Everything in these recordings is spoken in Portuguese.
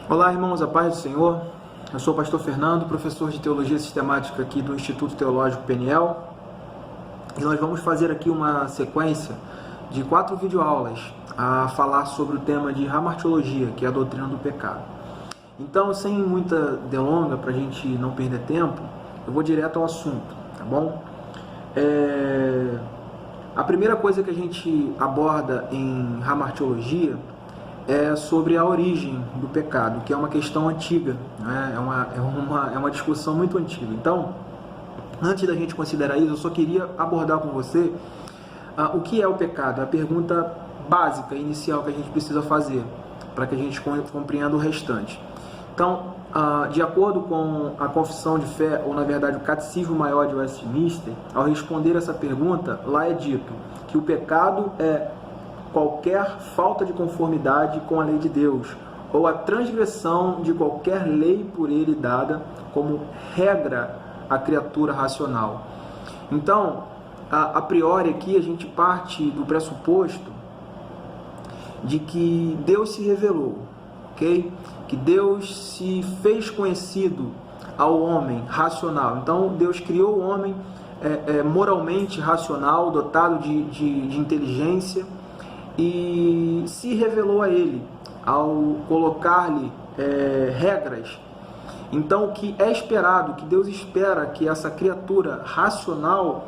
Olá, irmãos, a paz do Senhor. Eu sou o pastor Fernando, professor de Teologia Sistemática aqui do Instituto Teológico Peniel. E nós vamos fazer aqui uma sequência de 4 videoaulas a falar sobre o tema de hamartiologia, que é a doutrina do pecado. Então, sem muita delonga, para a gente não perder tempo, eu vou direto ao assunto, tá bom? A primeira coisa que a gente aborda em hamartiologia é sobre a origem do pecado, que é uma questão antiga, né? É uma discussão muito antiga. Então, antes da gente considerar isso, eu só queria abordar com você o que é o pecado, a pergunta básica, inicial que a gente precisa fazer, para que a gente compreenda o restante. Então, de acordo com a Confissão de Fé, ou na verdade o Catecismo Maior de Westminster, ao responder essa pergunta, lá é dito que o pecado é qualquer falta de conformidade com a lei de Deus, ou a transgressão de qualquer lei por ele dada como regra à criatura racional. Então, a priori aqui a gente parte do pressuposto de que Deus se revelou, ok? Que Deus se fez conhecido ao homem racional. Então, Deus criou o homem moralmente racional, dotado de inteligência, e se revelou a ele ao colocar-lhe regras. Então, o que é esperado, o que Deus espera que essa criatura racional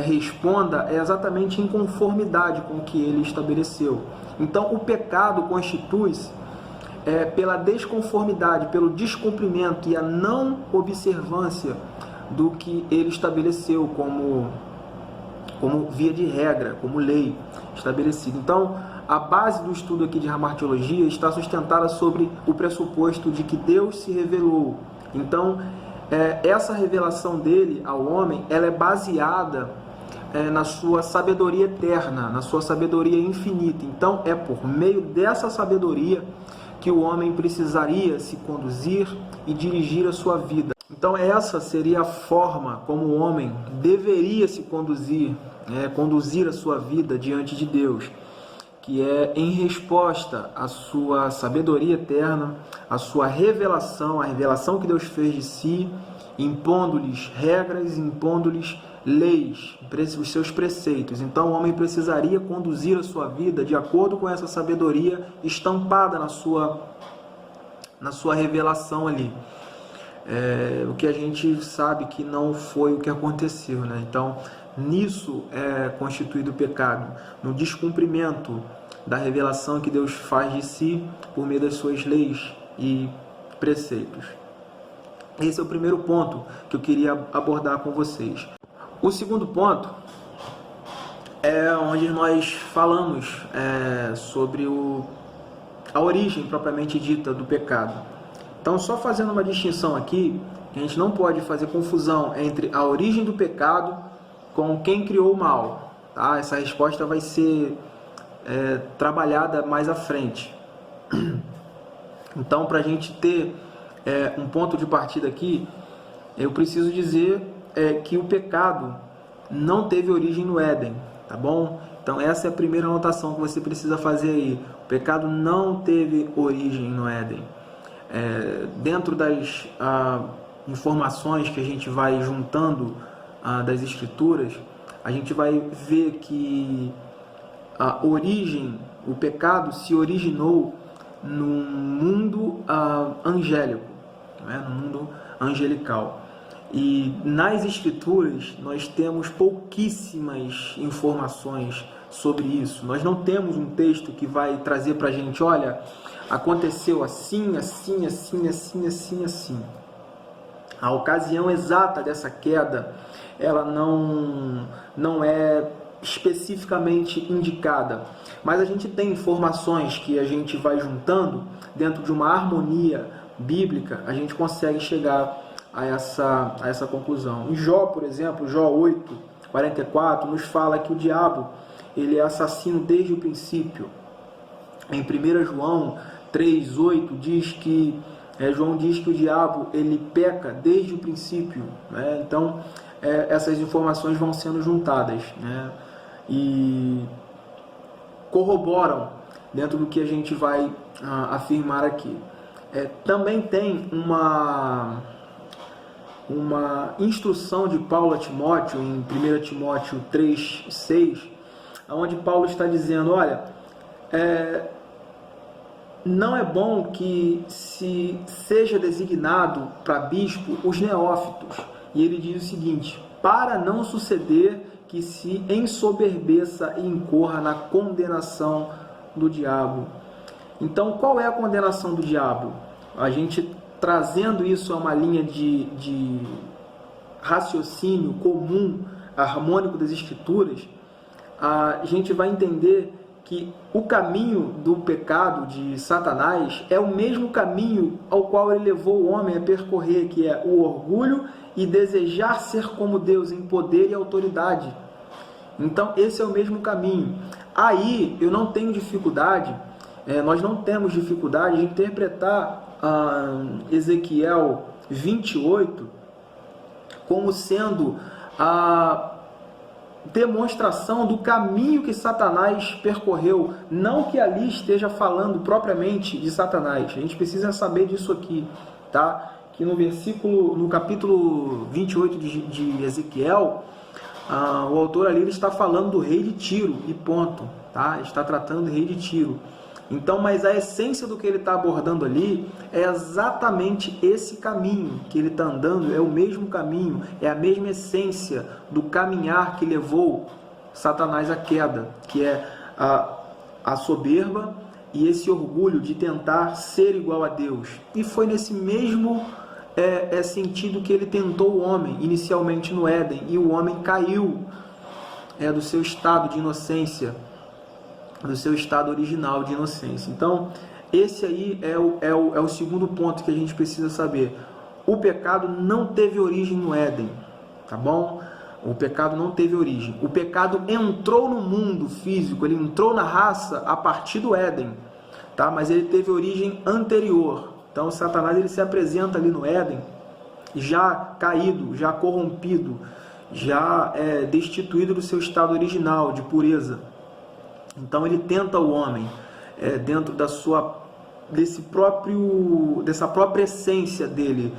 responda é exatamente em conformidade com o que ele estabeleceu. Então, o pecado constitui-se pela desconformidade, pelo descumprimento e a não observância do que ele estabeleceu como via de regra, como lei estabelecida. Então, a base do estudo aqui de hamartiologia está sustentada sobre o pressuposto de que Deus se revelou. Então, essa revelação dele ao homem, ela é baseada na sua sabedoria eterna, na sua sabedoria infinita. Então, é por meio dessa sabedoria que o homem precisaria se conduzir e dirigir a sua vida. Então, essa seria a forma como o homem deveria se conduzir a sua vida diante de Deus, que é em resposta à sua sabedoria eterna, à sua revelação, a revelação que Deus fez de si, impondo-lhes regras, impondo-lhes leis, os seus preceitos. Então, o homem precisaria conduzir a sua vida de acordo com essa sabedoria estampada na sua revelação ali. O que a gente sabe que não foi o que aconteceu, né? Então, nisso é constituído o pecado, no descumprimento da revelação que Deus faz de si por meio das suas leis e preceitos. Esse é o primeiro ponto que eu queria abordar com vocês. O segundo ponto é onde nós falamos sobre a origem propriamente dita do pecado. Então, só fazendo uma distinção aqui, a gente não pode fazer confusão entre a origem do pecado com quem criou o mal. Tá? Essa resposta vai ser trabalhada mais à frente. Então, para a gente ter um ponto de partida aqui, eu preciso dizer que o pecado não teve origem no Éden, tá bom? Então, essa é a primeira anotação que você precisa fazer aí. O pecado não teve origem no Éden. Dentro das informações que a gente vai juntando das Escrituras, a gente vai ver que a origem, o pecado se originou no mundo angélico, né? No mundo angelical. E nas Escrituras nós temos pouquíssimas informações sobre isso. Nós não temos um texto que vai trazer para a gente, olha, aconteceu assim, assim, assim, assim, assim, assim. A ocasião exata dessa queda, ela não é especificamente indicada, mas a gente tem informações que a gente vai juntando dentro de uma harmonia bíblica, a gente consegue chegar a essa conclusão. Em Jó, por exemplo, Jó 8:44, nos fala que o diabo ele é assassino desde o princípio. Em 1 João 3:8 diz que João diz que o diabo ele peca desde o princípio, né? Então essas informações vão sendo juntadas, né? E corroboram dentro do que a gente vai afirmar aqui. também tem uma instrução de Paulo a Timóteo, em 1 Timóteo 3,6, onde Paulo está dizendo, olha, não é bom que se seja designado para bispo os neófitos. E ele diz o seguinte, para não suceder que se ensoberbeça e incorra na condenação do diabo. Então, qual é a condenação do diabo? A gente trazendo isso a uma linha de raciocínio comum, harmônico das Escrituras, a gente vai entender que o caminho do pecado de Satanás é o mesmo caminho ao qual ele levou o homem a percorrer, que é o orgulho e desejar ser como Deus em poder e autoridade. Então, esse é o mesmo caminho. Aí, eu não tenho dificuldade, nós não temos dificuldade de interpretar Ezequiel 28 como sendo a demonstração do caminho que Satanás percorreu, não que ali esteja falando propriamente de Satanás. A gente precisa saber disso aqui, tá? Que no capítulo 28 de Ezequiel, o autor ali ele está falando do rei de Tiro e ponto, tá? Está tratando do rei de Tiro. Então, mas a essência do que ele está abordando ali é exatamente esse caminho que ele está andando, é o mesmo caminho, é a mesma essência do caminhar que levou Satanás à queda, que é a soberba e esse orgulho de tentar ser igual a Deus. E foi nesse mesmo sentido que ele tentou o homem, inicialmente no Éden, e o homem caiu do seu estado de inocência, do seu estado original de inocência. Então, esse aí é o segundo ponto que a gente precisa saber. O pecado não teve origem no Éden, tá bom? O pecado não teve origem. O pecado entrou no mundo físico, ele entrou na raça a partir do Éden, tá? Mas ele teve origem anterior. Então, Satanás ele se apresenta ali no Éden, já caído, já corrompido, já destituído do seu estado original de pureza. Então ele tenta o homem dentro dessa própria essência dele,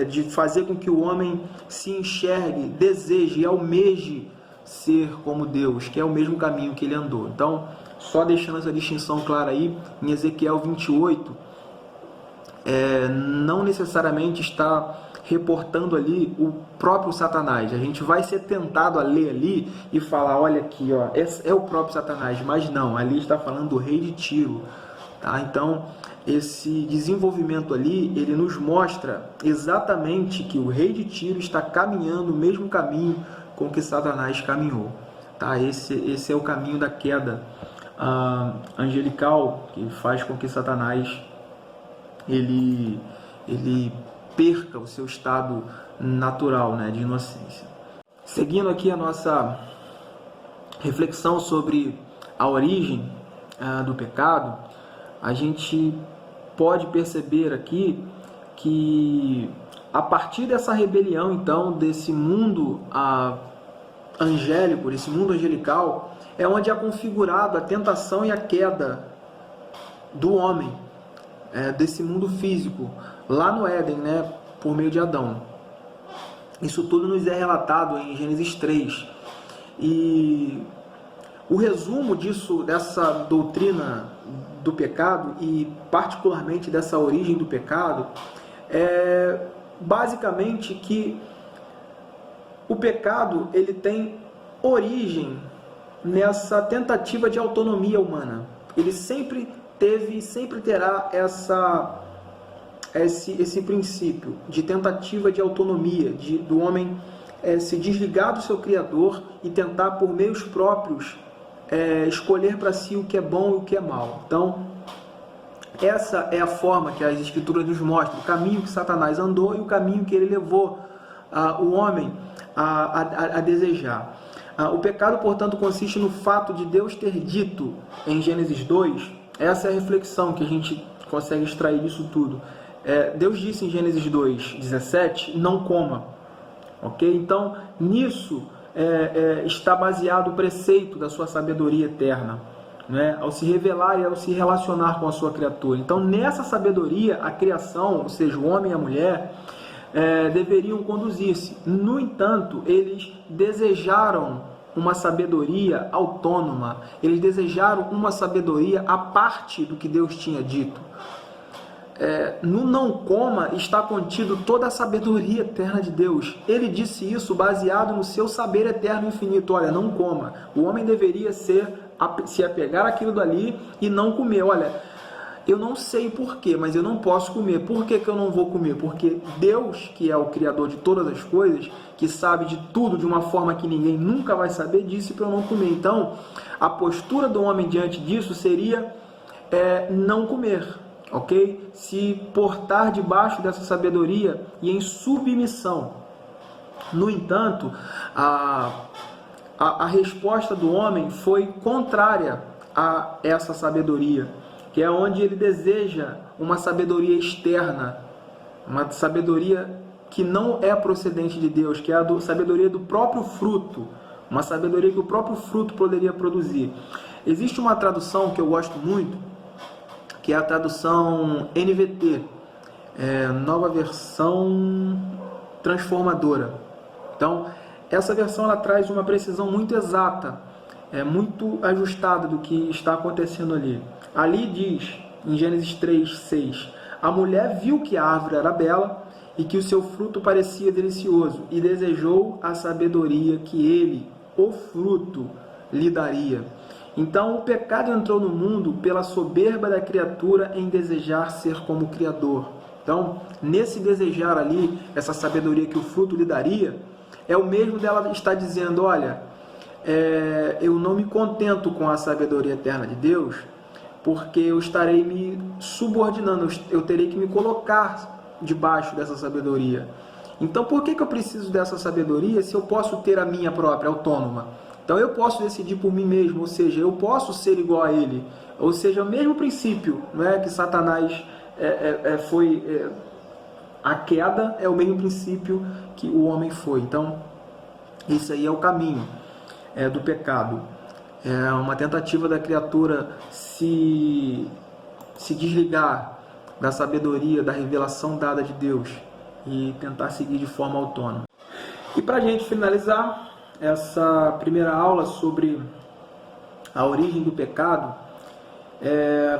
de fazer com que o homem se enxergue, deseje e almeje ser como Deus, que é o mesmo caminho que ele andou. Então, só deixando essa distinção clara aí, em Ezequiel 28, não necessariamente está reportando ali o próprio Satanás. A gente vai ser tentado a ler ali e falar, olha aqui, ó, é o próprio Satanás, mas não, ali está falando do rei de Tiro, tá? Então, esse desenvolvimento ali, ele nos mostra exatamente que o rei de Tiro está caminhando o mesmo caminho com que Satanás caminhou, tá? Esse é o caminho da queda angelical, que faz com que Satanás ele perca o seu estado natural, né, de inocência. Seguindo aqui a nossa reflexão sobre a origem do pecado, a gente pode perceber aqui que a partir dessa rebelião, então, desse mundo angélico, desse mundo angelical, é onde é configurado a tentação e a queda do homem, desse mundo físico, lá no Éden, né, por meio de Adão. Isso tudo nos é relatado em Gênesis 3. E o resumo dessa doutrina do pecado, e particularmente dessa origem do pecado, é basicamente que o pecado ele tem origem nessa tentativa de autonomia humana. Ele sempre teve e sempre terá esse princípio de tentativa de autonomia, do homem se desligar do seu Criador e tentar por meios próprios escolher para si o que é bom e o que é mal. Então, essa é a forma que as Escrituras nos mostram, o caminho que Satanás andou e o caminho que ele levou o homem a desejar. O pecado, portanto, consiste no fato de Deus ter dito em Gênesis 2, essa é a reflexão que a gente consegue extrair disso tudo. Deus disse em Gênesis 2:17, não coma. Ok? Então, nisso está baseado o preceito da sua sabedoria eterna. né, ao se revelar e ao se relacionar com a sua criatura. Então, nessa sabedoria, a criação, ou seja, o homem e a mulher, deveriam conduzir-se. No entanto, eles desejaram uma sabedoria autônoma, eles desejaram uma sabedoria à parte do que Deus tinha dito. No não coma está contido toda a sabedoria eterna de Deus. Ele disse isso baseado no seu saber eterno e infinito. Olha, não coma. O homem deveria se apegar àquilo dali e não comer. Olha, eu não sei porquê, mas eu não posso comer. Por que eu não vou comer? Porque Deus, que é o Criador de todas as coisas, que sabe de tudo de uma forma que ninguém nunca vai saber, disse para eu não comer. Então, a postura do homem diante disso seria não comer. Ok? Se portar debaixo dessa sabedoria e em submissão. No entanto, a resposta do homem foi contrária a essa sabedoria, que é onde ele deseja uma sabedoria externa, uma sabedoria que não é procedente de Deus, que é a sabedoria do próprio fruto, uma sabedoria que o próprio fruto poderia produzir. Existe uma tradução que eu gosto muito, que é a tradução NVT, Nova Versão Transformadora. Então, essa versão ela traz uma precisão muito exata, muito ajustada do que está acontecendo ali. Ali diz, em Gênesis 3:6, a mulher viu que a árvore era bela e que o seu fruto parecia delicioso, e desejou a sabedoria que ele, o fruto, lhe daria. Então, o pecado entrou no mundo pela soberba da criatura em desejar ser como o Criador. Então, nesse desejar ali, essa sabedoria que o fruto lhe daria, é o mesmo dela estar dizendo, olha, eu não me contento com a sabedoria eterna de Deus, porque eu estarei me subordinando, eu terei que me colocar debaixo dessa sabedoria. Então, por que eu preciso dessa sabedoria se eu posso ter a minha própria, autônoma? Então eu posso decidir por mim mesmo, ou seja, eu posso ser igual a ele. Ou seja, o mesmo princípio, não é, que Satanás foi... A queda é o mesmo princípio que o homem foi. Então, isso aí é o caminho do pecado. É uma tentativa da criatura se desligar da sabedoria, da revelação dada de Deus e tentar seguir de forma autônoma. E para a gente finalizar essa primeira aula sobre a origem do pecado,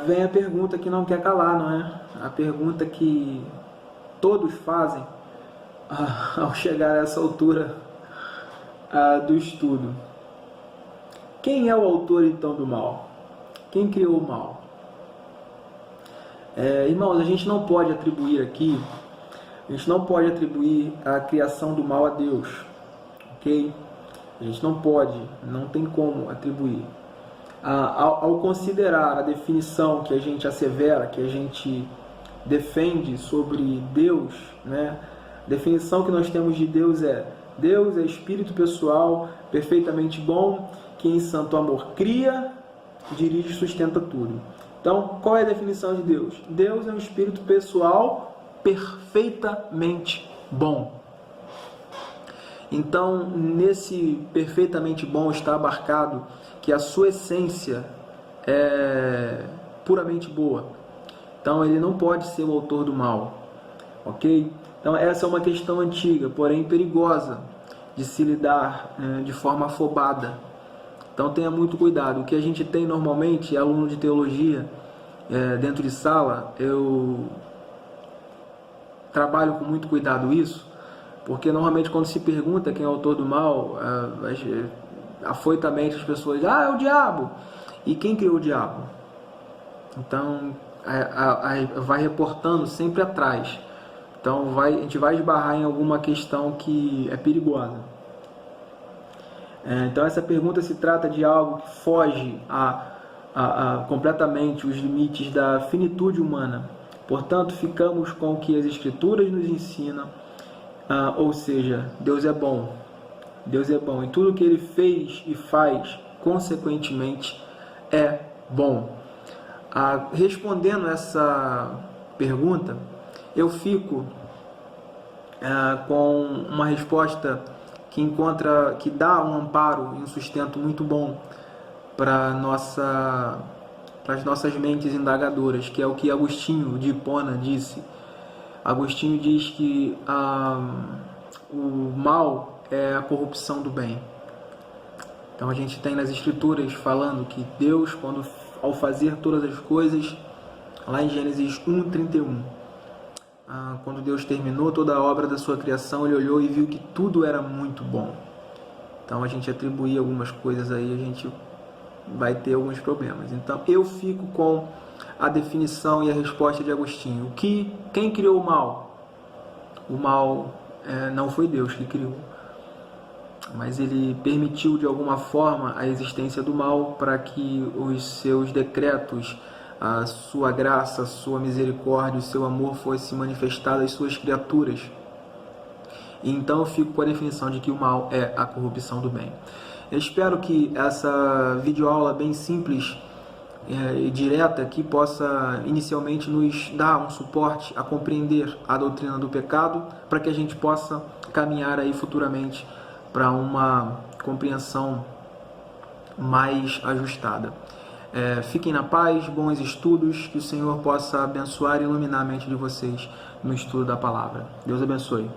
vem a pergunta que não quer calar, não é? A pergunta que todos fazem ao chegar a essa altura do estudo. Quem é o autor então do mal? Quem criou o mal? Irmãos, a gente não pode atribuir aqui, a gente não pode atribuir a criação do mal a Deus, ok? A gente não pode, não tem como atribuir. Ao considerar a definição que a gente assevera, que a gente defende sobre Deus, né? A definição que nós temos de Deus Deus é espírito pessoal, perfeitamente bom, que em santo amor cria, dirige e sustenta tudo. Então, qual é a definição de Deus? Deus é um espírito pessoal perfeitamente bom. Então, nesse perfeitamente bom está abarcado que a sua essência é puramente boa. Então, ele não pode ser o autor do mal, ok? Então, essa é uma questão antiga, porém perigosa de se lidar de forma afobada. Então, tenha muito cuidado. O que a gente tem normalmente, aluno de teologia, dentro de sala, eu trabalho com muito cuidado isso, porque normalmente quando se pergunta quem é o autor do mal, afoitamente as pessoas dizem, é o diabo. E quem criou o diabo? Então, vai reportando sempre atrás. Então, a gente vai esbarrar em alguma questão que é perigosa. Então, essa pergunta se trata de algo que foge completamente os limites da finitude humana. Portanto, ficamos com o que as Escrituras nos ensinam, ou seja, Deus é bom. Deus é bom. E tudo que Ele fez e faz, consequentemente, é bom. Respondendo essa pergunta, eu fico com uma resposta que dá um amparo e um sustento muito bom para as nossas mentes indagadoras, que é o que Agostinho de Hipona disse. Agostinho diz que o mal é a corrupção do bem. Então a gente tem nas Escrituras falando que Deus, ao fazer todas as coisas, lá em Gênesis 1:31, quando Deus terminou toda a obra da sua criação, Ele olhou e viu que tudo era muito bom. Então a gente atribuir algumas coisas aí, a gente vai ter alguns problemas. Então eu fico com a definição e a resposta de Agostinho. Quem criou o mal? O mal não foi Deus que criou, mas ele permitiu de alguma forma a existência do mal para que os seus decretos, a sua graça, a sua misericórdia, o seu amor fosse manifestado às suas criaturas. E então eu fico com a definição de que o mal é a corrupção do bem. Eu espero que essa videoaula bem simples e direta aqui possa inicialmente nos dar um suporte a compreender a doutrina do pecado, para que a gente possa caminhar aí futuramente para uma compreensão mais ajustada. Fiquem na paz, bons estudos, que o Senhor possa abençoar e iluminar a mente de vocês no estudo da palavra. Deus abençoe.